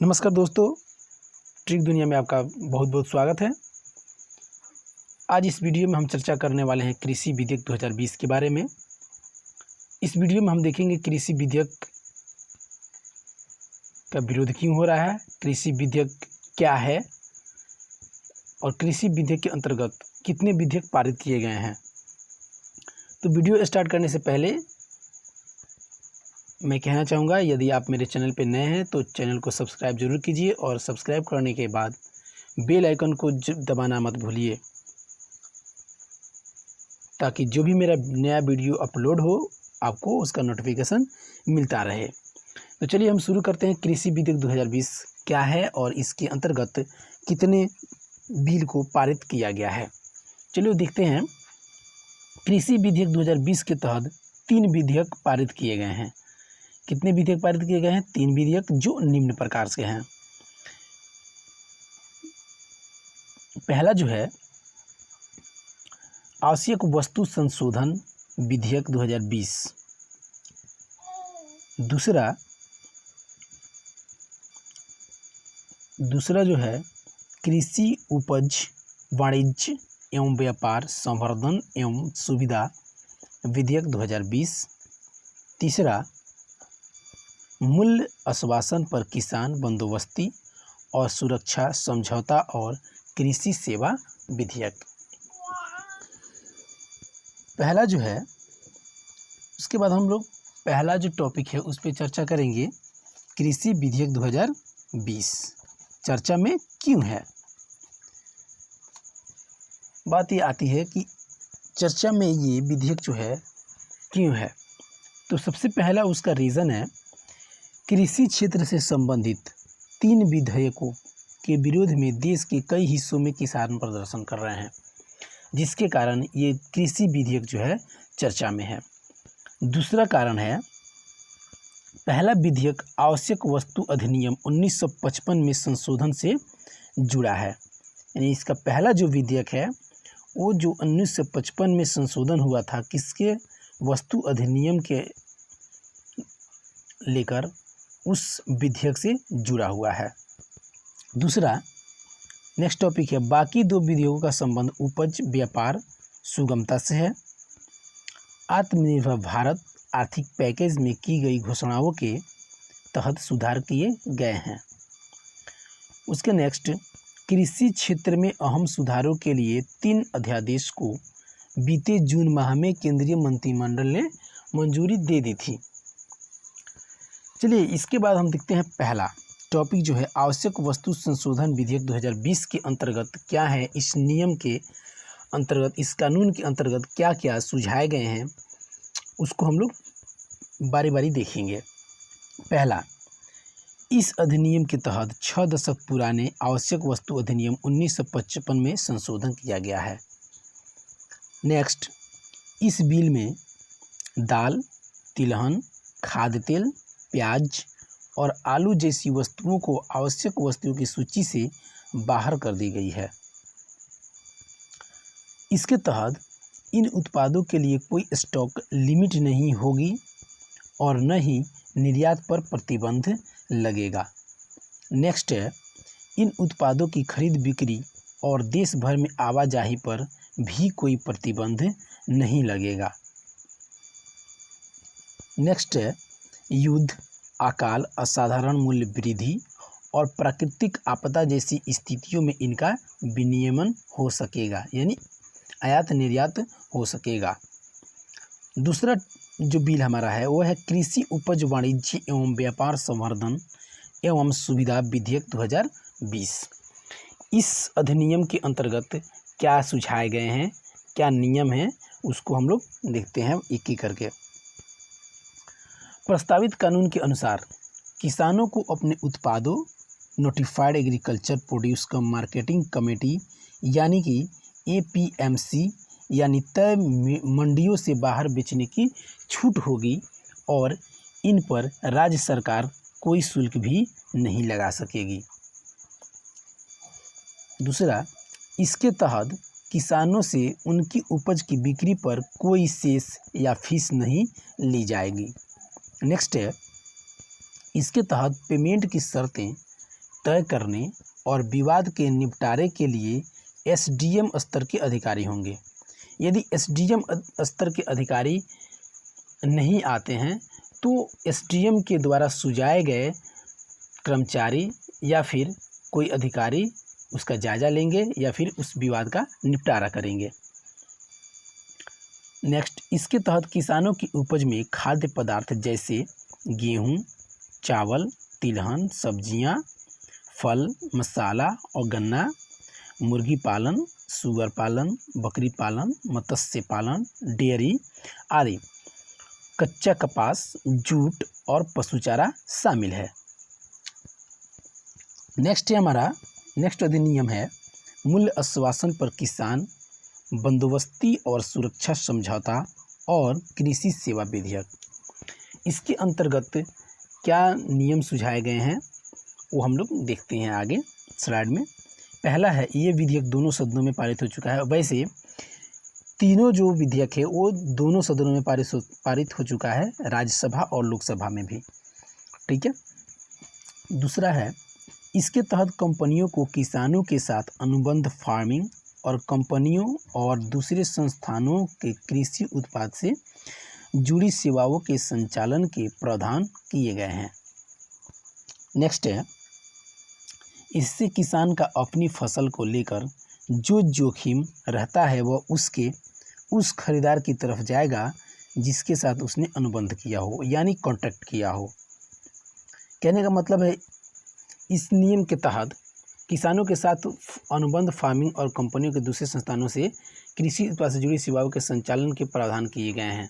नमस्कार दोस्तों, ट्रिक दुनिया में आपका बहुत बहुत स्वागत है। आज इस वीडियो में हम चर्चा करने वाले हैं कृषि विधेयक 2020 के बारे में। इस वीडियो में हम देखेंगे कृषि विधेयक का विरोध क्यों हो रहा है, कृषि विधेयक क्या है और कृषि विधेयक के अंतर्गत कितने विधेयक पारित किए गए हैं। तो वीडियो स्टार्ट करने से पहले मैं कहना चाहूँगा, यदि आप मेरे चैनल पर नए हैं तो चैनल को सब्सक्राइब जरूर कीजिए और सब्सक्राइब करने के बाद बेल आइकन को दबाना मत भूलिए, ताकि जो भी मेरा नया वीडियो अपलोड हो आपको उसका नोटिफिकेशन मिलता रहे। तो चलिए हम शुरू करते हैं। कृषि विधेयक 2020 क्या है और इसके अंतर्गत कितने बिल को पारित किया गया है। चलिए देखते हैं। कृषि विधेयक 2020 के तहत 3 विधेयक पारित किए गए हैं। कितने विधेयक पारित किए गए हैं? 3 विधेयक, जो निम्न प्रकार से हैं। पहला जो है आवश्यक वस्तु संशोधन विधेयक 2020। दूसरा जो है कृषि उपज वाणिज्य एवं व्यापार संवर्धन एवं सुविधा विधेयक 2020। तीसरा मूल्य आश्वासन पर किसान बंदोबस्ती और सुरक्षा समझौता और कृषि सेवा विधेयक। पहला जो है, उसके बाद हम लोग पहला जो टॉपिक है उस पर चर्चा करेंगे। कृषि विधेयक 2020 चर्चा में क्यों है। बात ये आती है कि चर्चा में ये विधेयक जो है क्यों है। तो सबसे पहला उसका रीज़न है, कृषि क्षेत्र से संबंधित 3 विधेयकों के विरोध में देश के कई हिस्सों में किसान प्रदर्शन कर रहे हैं, जिसके कारण ये कृषि विधेयक जो है चर्चा में है। दूसरा कारण है, पहला विधेयक आवश्यक वस्तु अधिनियम 1955 में संशोधन से जुड़ा है। यानी इसका पहला जो विधेयक है वो जो 1955 में संशोधन हुआ था, किसके? वस्तु अधिनियम के लेकर उस विधेयक से जुड़ा हुआ है। दूसरा नेक्स्ट टॉपिक है, बाकी 2 विधेयकों का संबंध उपज व्यापार सुगमता से है। आत्मनिर्भर भारत आर्थिक पैकेज में की गई घोषणाओं के तहत सुधार किए गए हैं। उसके नेक्स्ट, कृषि क्षेत्र में अहम सुधारों के लिए 3 अध्यादेश को बीते जून माह में केंद्रीय मंत्रिमंडल ने मंजूरी दे दी थी। चलिए इसके बाद हम देखते हैं पहला टॉपिक जो है आवश्यक वस्तु संशोधन विधेयक 2020 के अंतर्गत क्या है। इस नियम के अंतर्गत, इस कानून के अंतर्गत क्या क्या सुझाए गए हैं उसको हम लोग बारी बारी देखेंगे। पहला, इस अधिनियम के तहत 6 दशक पुराने आवश्यक वस्तु अधिनियम 1955 में संशोधन किया गया है। नेक्स्ट, इस बिल में दाल, तिलहन, खाद्य तेल, प्याज और आलू जैसी वस्तुओं को आवश्यक वस्तुओं की सूची से बाहर कर दी गई है। इसके तहत इन उत्पादों के लिए कोई स्टॉक लिमिट नहीं होगी और न ही निर्यात पर प्रतिबंध लगेगा। नेक्स्ट है, इन उत्पादों की खरीद बिक्री और देश भर में आवाजाही पर भी कोई प्रतिबंध नहीं लगेगा। नेक्स्ट है, युद्ध, अकाल, असाधारण मूल्य वृद्धि और प्राकृतिक आपदा जैसी स्थितियों में इनका विनियमन हो सकेगा, यानी आयात निर्यात हो सकेगा। दूसरा जो बिल हमारा है वो है कृषि उपज वाणिज्य एवं व्यापार संवर्धन एवं सुविधा विधेयक 2020। इस अधिनियम के अंतर्गत क्या सुझाए गए हैं, क्या नियम हैं, उसको हम लोग देखते हैं एक एक करके। प्रस्तावित कानून के अनुसार किसानों को अपने उत्पादों notified agriculture produce marketing committee यानी कि APMC यानी तय मंडियों से बाहर बेचने की छूट होगी और इन पर राज्य सरकार कोई शुल्क भी नहीं लगा सकेगी। दूसरा, इसके तहत किसानों से उनकी उपज की बिक्री पर कोई सेस या फीस नहीं ली जाएगी। नेक्स्ट है, इसके तहत पेमेंट की शर्तें तय करने और विवाद के निपटारे के लिए एसडीएम स्तर के अधिकारी होंगे। यदि एसडीएम स्तर के अधिकारी नहीं आते हैं तो एसडीएम के द्वारा सुझाए गए कर्मचारी या फिर कोई अधिकारी उसका जायजा लेंगे या फिर उस विवाद का निपटारा करेंगे। नेक्स्ट, इसके तहत किसानों की उपज में खाद्य पदार्थ जैसे गेहूं, चावल, तिलहन, सब्जियां, फल, मसाला और गन्ना, मुर्गी पालन, सुअर पालन, बकरी पालन, मत्स्य पालन, डेयरी आदि, कच्चा कपास, जूट और पशु चारा शामिल है। नेक्स्ट अधिनियम है मूल्य आश्वासन पर किसान बंदोबस्ती और सुरक्षा समझौता और कृषि सेवा विधेयक। इसके अंतर्गत क्या नियम सुझाए गए हैं वो हम लोग देखते हैं आगे स्लाइड में। पहला है, ये विधेयक दोनों सदनों में पारित हो चुका है। वैसे तीनों जो विधेयक है वो दोनों सदनों में पारित हो चुका है, राज्यसभा और लोकसभा में भी। ठीक है। दूसरा है, इसके तहत कंपनियों को किसानों के साथ अनुबंध फार्मिंग और कंपनियों और दूसरे संस्थानों के कृषि उत्पाद से जुड़ी सेवाओं के संचालन के प्रावधान किए गए हैं। नेक्स्ट है, इससे किसान का अपनी फसल को लेकर जो जोखिम रहता है वह उस खरीदार की तरफ जाएगा जिसके साथ उसने अनुबंध किया हो, यानी कॉन्ट्रैक्ट किया हो। कहने का मतलब है, इस नियम के तहत किसानों के साथ अनुबंध फार्मिंग और कंपनियों के दूसरे संस्थानों से कृषि उत्पाद से जुड़ी सेवाओं के संचालन के प्रावधान किए गए हैं।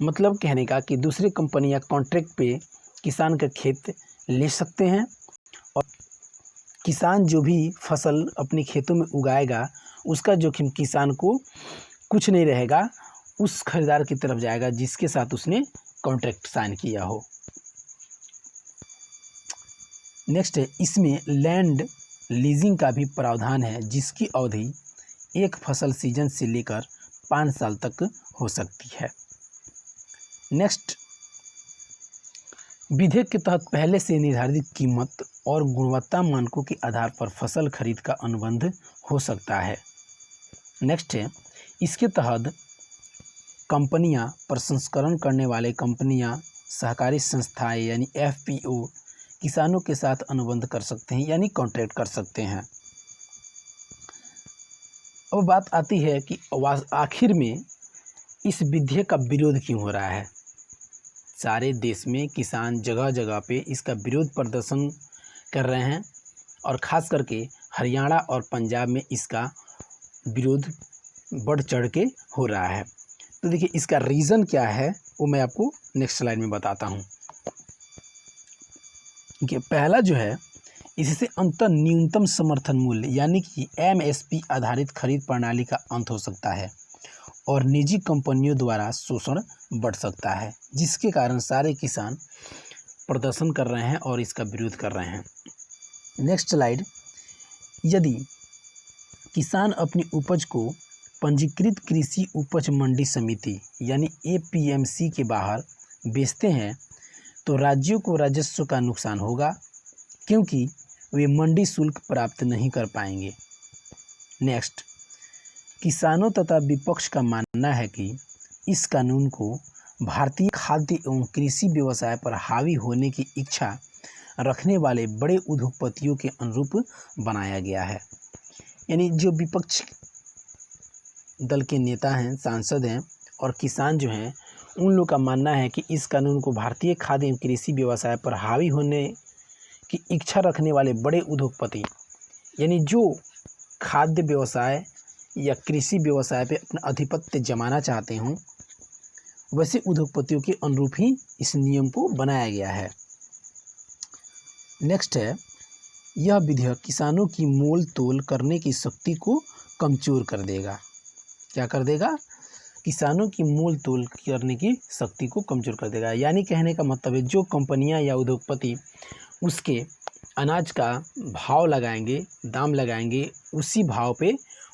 मतलब कहने का कि दूसरे कंपनी या कॉन्ट्रैक्ट पे किसान का खेत ले सकते हैं और किसान जो भी फसल अपने खेतों में उगाएगा उसका जोखिम किसान को कुछ नहीं रहेगा, उस खरीदार की तरफ जाएगा जिसके साथ उसने कॉन्ट्रैक्ट साइन किया हो। नेक्स्ट है, इसमें लैंड लीजिंग का भी प्रावधान है जिसकी अवधि एक फसल सीजन से लेकर 5 साल तक हो सकती है। नेक्स्ट, विधेयक के तहत पहले से निर्धारित कीमत और गुणवत्ता मानकों के आधार पर फसल खरीद का अनुबंध हो सकता है। नेक्स्ट है, इसके तहत कंपनियां, प्रसंस्करण करने वाले कंपनियां, सहकारी संस्थाएं यानी एफपीओ किसानों के साथ अनुबंध कर सकते हैं यानी कॉन्ट्रैक्ट कर सकते हैं। अब बात आती है कि आखिर में इस विधेयक का विरोध क्यों हो रहा है। सारे देश में किसान जगह जगह पे इसका विरोध प्रदर्शन कर रहे हैं और ख़ास करके हरियाणा और पंजाब में इसका विरोध बढ़ चढ़ के हो रहा है। तो देखिए, इसका रीज़न क्या है वो मैं आपको नेक्स्ट स्लाइड में बताता हूँ। कि पहला जो है, इससे अंतर न्यूनतम समर्थन मूल्य यानी कि एमएसपी आधारित खरीद प्रणाली का अंत हो सकता है और निजी कंपनियों द्वारा शोषण बढ़ सकता है, जिसके कारण सारे किसान प्रदर्शन कर रहे हैं और इसका विरोध कर रहे हैं। नेक्स्ट स्लाइड, यदि किसान अपनी उपज को पंजीकृत कृषि उपज मंडी समिति यानी एपीएमसी के बाहर बेचते हैं तो राज्यों को राजस्व का नुकसान होगा क्योंकि वे मंडी शुल्क प्राप्त नहीं कर पाएंगे। नेक्स्ट, किसानों तथा विपक्ष का मानना है कि इस कानून को भारतीय खाद्य एवं कृषि व्यवसाय पर हावी होने की इच्छा रखने वाले बड़े उद्योगपतियों के अनुरूप बनाया गया है। यानी जो विपक्ष दल के नेता हैं, सांसद हैं और किसान जो हैं, उन लोग का मानना है कि इस कानून को भारतीय खाद्य एवं कृषि व्यवसाय पर हावी होने की इच्छा रखने वाले बड़े उद्योगपति, यानी जो खाद्य व्यवसाय या कृषि व्यवसाय पे अपना आधिपत्य जमाना चाहते हों, वैसे उद्योगपतियों के अनुरूप ही इस नियम को बनाया गया है। नेक्स्ट है, यह विधेयक किसानों की मोल तोल करने की शक्ति को कमजोर कर देगा। क्या कर देगा? किसानों की मोल तोल करने की शक्ति को कमजोर कर देगा। यानी कहने का मतलब है, जो कंपनियां या उद्योगपति उसके अनाज का भाव लगाएंगे, दाम लगाएंगे, उसी भाव पे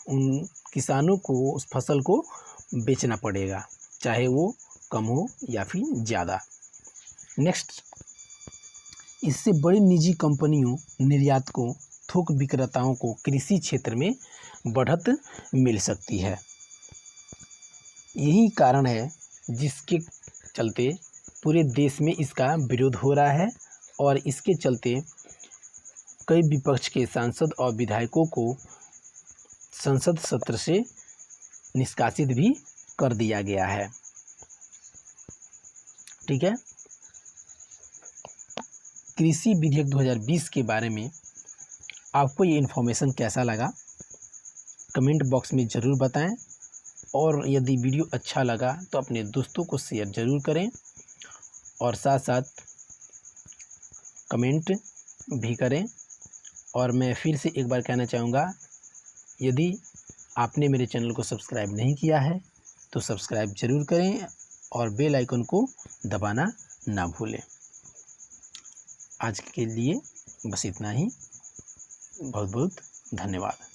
उन किसानों को उस फसल को बेचना पड़ेगा, चाहे वो कम हो या फिर ज़्यादा। नेक्स्ट, इससे बड़ी निजी कंपनियों, निर्यातकों, थोक विक्रेताओं को कृषि क्षेत्र में बढ़त मिल सकती है। यही कारण है जिसके चलते पूरे देश में इसका विरोध हो रहा है और इसके चलते कई विपक्ष के सांसद और विधायकों को संसद सत्र से निष्कासित भी कर दिया गया है। ठीक है, कृषि विधेयक 2020 के बारे में आपको ये इन्फॉर्मेशन कैसा लगा कमेंट बॉक्स में ज़रूर बताएं, और यदि वीडियो अच्छा लगा तो अपने दोस्तों को शेयर ज़रूर करें और साथ साथ कमेंट भी करें। और मैं फिर से एक बार कहना चाहूँगा, यदि आपने मेरे चैनल को सब्सक्राइब नहीं किया है तो सब्सक्राइब ज़रूर करें और बेल आइकन को दबाना ना भूलें। आज के लिए बस इतना ही। बहुत बहुत धन्यवाद।